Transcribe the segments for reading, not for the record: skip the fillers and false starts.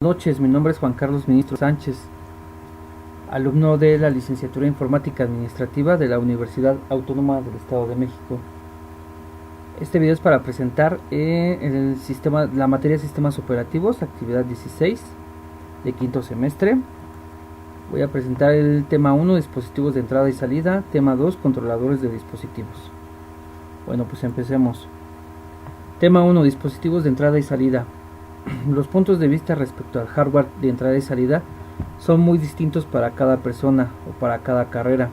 Noches, mi nombre es Juan Carlos Ministro Sánchez, alumno de la licenciatura en Informática Administrativa de la Universidad Autónoma del Estado de México. Este video es para presentar la materia de sistemas operativos, actividad 16 de quinto semestre. Voy a presentar el tema 1, dispositivos de entrada y salida, tema 2, controladores de dispositivos. Bueno, pues empecemos. Tema 1, dispositivos de entrada y salida. Los puntos de vista respecto al hardware de entrada y salida son muy distintos para cada persona o para cada carrera,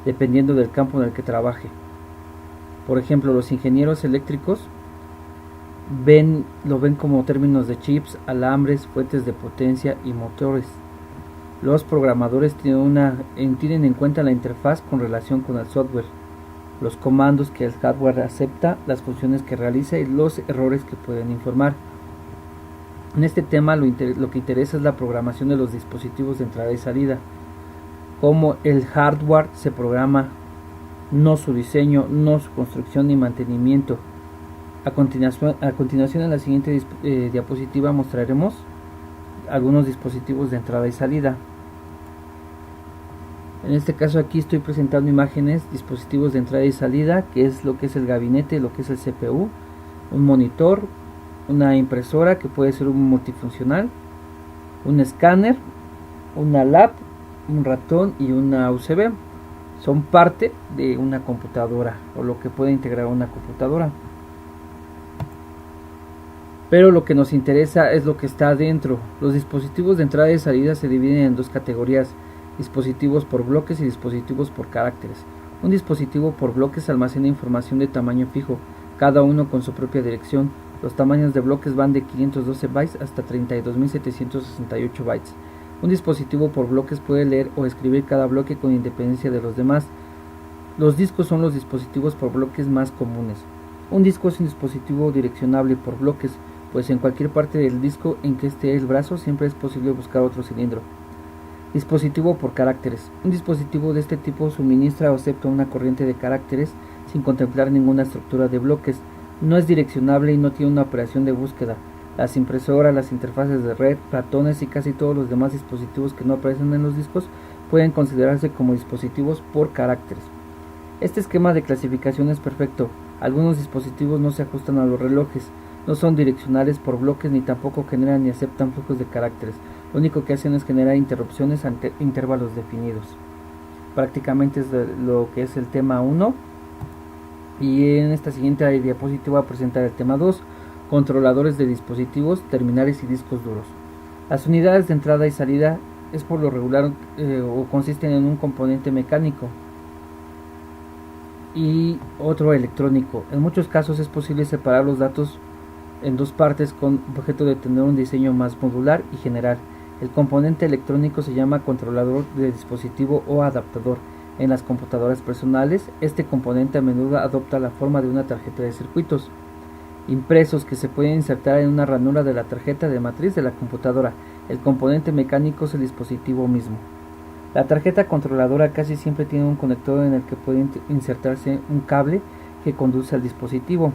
dependiendo del campo en el que trabaje. Por ejemplo, los ingenieros eléctricos lo ven como términos de chips, alambres, fuentes de potencia y motores. Los programadores tienen en cuenta la interfaz con relación con el software, los comandos que el hardware acepta, las funciones que realiza y los errores que pueden informar. En este tema lo que interesa es la programación de los dispositivos de entrada y salida, cómo el hardware se programa, no su diseño, no su construcción ni mantenimiento. A continuación en la siguiente diapositiva mostraremos algunos dispositivos de entrada y salida. En este caso aquí estoy presentando imágenes, dispositivos de entrada y salida, que es lo que es el gabinete, lo que es el CPU, un monitor, una impresora que puede ser un multifuncional, un escáner, una lab, un ratón y una USB. Son parte de una computadora o lo que puede integrar una computadora. Pero lo que nos interesa es lo que está adentro. Los dispositivos de entrada y salida se dividen en dos categorías: dispositivos por bloques y dispositivos por caracteres. Un dispositivo por bloques almacena información de tamaño fijo, cada uno con su propia dirección. Los tamaños de bloques van de 512 bytes hasta 32.768 bytes. Un dispositivo por bloques puede leer o escribir cada bloque con independencia de los demás. Los discos son los dispositivos por bloques más comunes. Un disco es un dispositivo direccionable por bloques, pues en cualquier parte del disco en que esté el brazo siempre es posible buscar otro cilindro. Dispositivo por caracteres. Un dispositivo de este tipo suministra o acepta una corriente de caracteres sin contemplar ninguna estructura de bloques. No es direccionable y no tiene una operación de búsqueda. Las impresoras, las interfaces de red, ratones y casi todos los demás dispositivos que no aparecen en los discos pueden considerarse como dispositivos por caracteres. Este esquema de clasificación es perfecto. Algunos dispositivos no se ajustan a los relojes, no son direccionales por bloques ni tampoco generan ni aceptan flujos de caracteres. Lo único que hacen es generar interrupciones ante intervalos definidos. Prácticamente es lo que es el tema 1. Y en esta siguiente diapositiva voy a presentar el tema 2, controladores de dispositivos, terminales y discos duros. Las unidades de entrada y salida es por lo regular o consisten en un componente mecánico y otro electrónico. En muchos casos es posible separar los datos en dos partes con objeto de tener un diseño más modular y general. El componente electrónico se llama controlador de dispositivo o adaptador. En las computadoras personales, este componente a menudo adopta la forma de una tarjeta de circuitos impresos que se pueden insertar en una ranura de la tarjeta de matriz de la computadora. El componente mecánico es el dispositivo mismo. La tarjeta controladora casi siempre tiene un conector en el que puede insertarse un cable que conduce al dispositivo.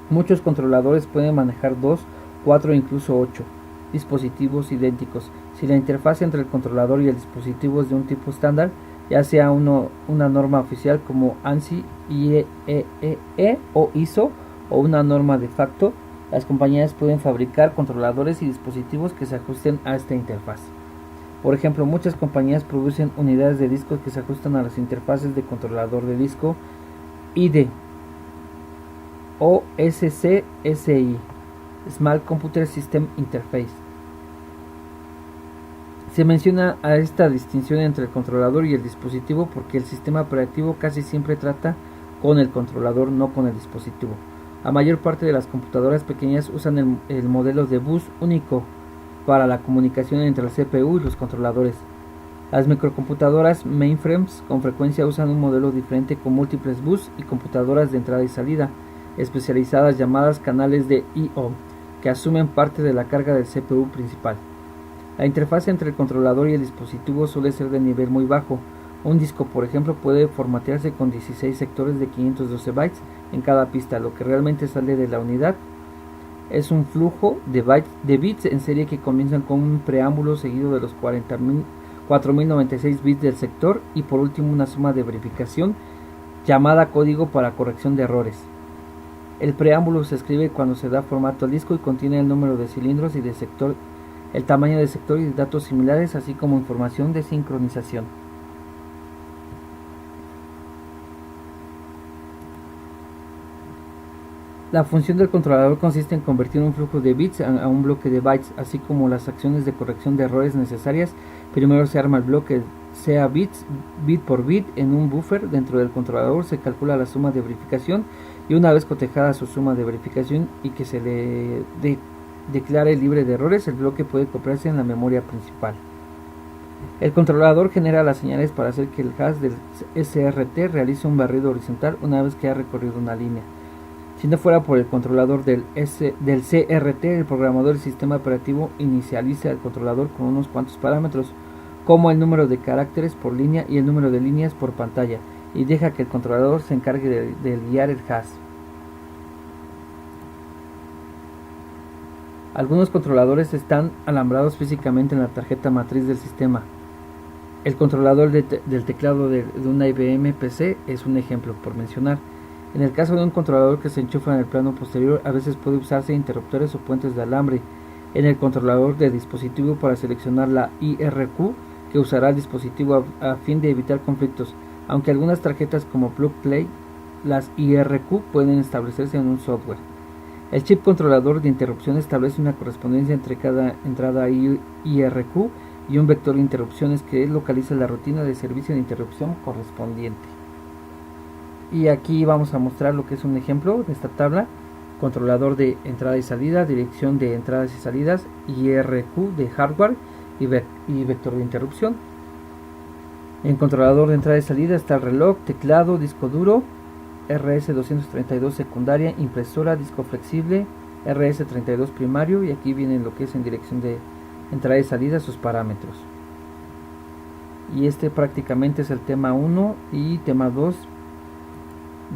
Muchos controladores pueden manejar 2, 4 e incluso 8 dispositivos idénticos. Si la interfaz entre el controlador y el dispositivo es de un tipo estándar, ya sea una norma oficial como ANSI, IEEE o ISO, o una norma de facto, las compañías pueden fabricar controladores y dispositivos que se ajusten a esta interfaz. Por ejemplo, muchas compañías producen unidades de discos que se ajustan a las interfaces de controlador de disco ID o SCSI, Small Computer System Interface. Se menciona a esta distinción entre el controlador y el dispositivo porque el sistema operativo casi siempre trata con el controlador, no con el dispositivo. La mayor parte de las computadoras pequeñas usan el modelo de bus único para la comunicación entre el CPU y los controladores. Las microcomputadoras mainframes con frecuencia usan un modelo diferente con múltiples bus y computadoras de entrada y salida especializadas llamadas canales de I/O, que asumen parte de la carga del CPU principal. La interfaz entre el controlador y el dispositivo suele ser de nivel muy bajo. Un disco, por ejemplo, puede formatearse con 16 sectores de 512 bytes en cada pista. Lo que realmente sale de la unidad Es un flujo de bits en serie que comienzan con un preámbulo seguido de los 4096 bits del sector y por último una suma de verificación llamada código para corrección de errores. El preámbulo se escribe cuando se da formato al disco y contiene el número de cilindros y de sector, el tamaño de sector y datos similares, así como información de sincronización. La función del controlador consiste en convertir un flujo de bits a un bloque de bytes, así como las acciones de corrección de errores necesarias. Primero se arma el bloque sea bits, bit por bit, en un buffer. Dentro del controlador se calcula la suma de verificación y una vez cotejada su suma de verificación y que se le declare libre de errores, el bloque puede copiarse en la memoria principal. El controlador genera las señales para hacer que el hash del SRT realice un barrido horizontal una vez que ha recorrido una línea. Si no fuera por el controlador del CRT, el programador del sistema operativo inicializa el controlador con unos cuantos parámetros, como el número de caracteres por línea y el número de líneas por pantalla, y deja que el controlador se encargue de guiar el hash. Algunos controladores están alambrados físicamente en la tarjeta matriz del sistema. El controlador del teclado de una IBM PC es un ejemplo, por mencionar. En el caso de un controlador que se enchufa en el plano posterior, a veces puede usarse interruptores o puentes de alambre en el controlador de dispositivo para seleccionar la IRQ que usará el dispositivo a fin de evitar conflictos, aunque algunas tarjetas como Plug Play, las IRQ pueden establecerse en un software. El chip controlador de interrupción establece una correspondencia entre cada entrada IRQ y un vector de interrupciones que localiza la rutina de servicio de interrupción correspondiente. Y aquí vamos a mostrar lo que es un ejemplo de esta tabla: controlador de entrada y salida, dirección de entradas y salidas, IRQ de hardware y vector de interrupción. En controlador de entrada y salida está el reloj, teclado, disco duro, RS232 secundaria, impresora, disco flexible, RS32 primario, y aquí viene lo que es en dirección de entrada y salida, sus parámetros. Y este prácticamente es el tema 1 y tema 2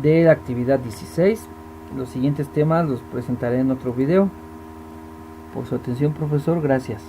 de la actividad 16. Los siguientes temas los presentaré en otro video. Por su atención, profesor, gracias.